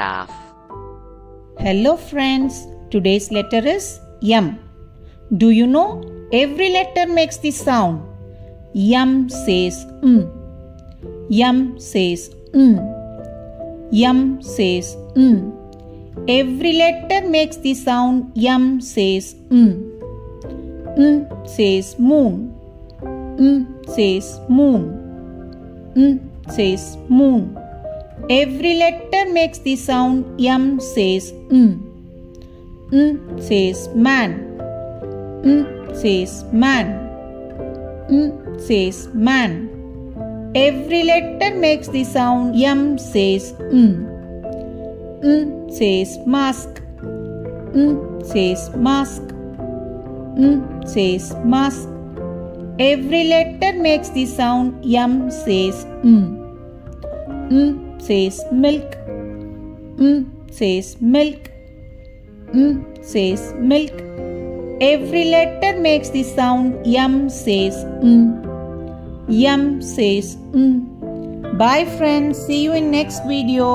calf. Hello friends, today's letter is M. Do you know every letter makes this sound? M says M says M says Every letter makes the sound M says says moon. Says moon. Says moon. Every letter makes the sound M says says man. Says man. Says man. Every letter makes the sound M says says mask. Says mask. Says mask. Every letter makes the sound M says says milk. Says milk. Says milk. Every letter makes the sound M says M says Bye friends, see you in next video.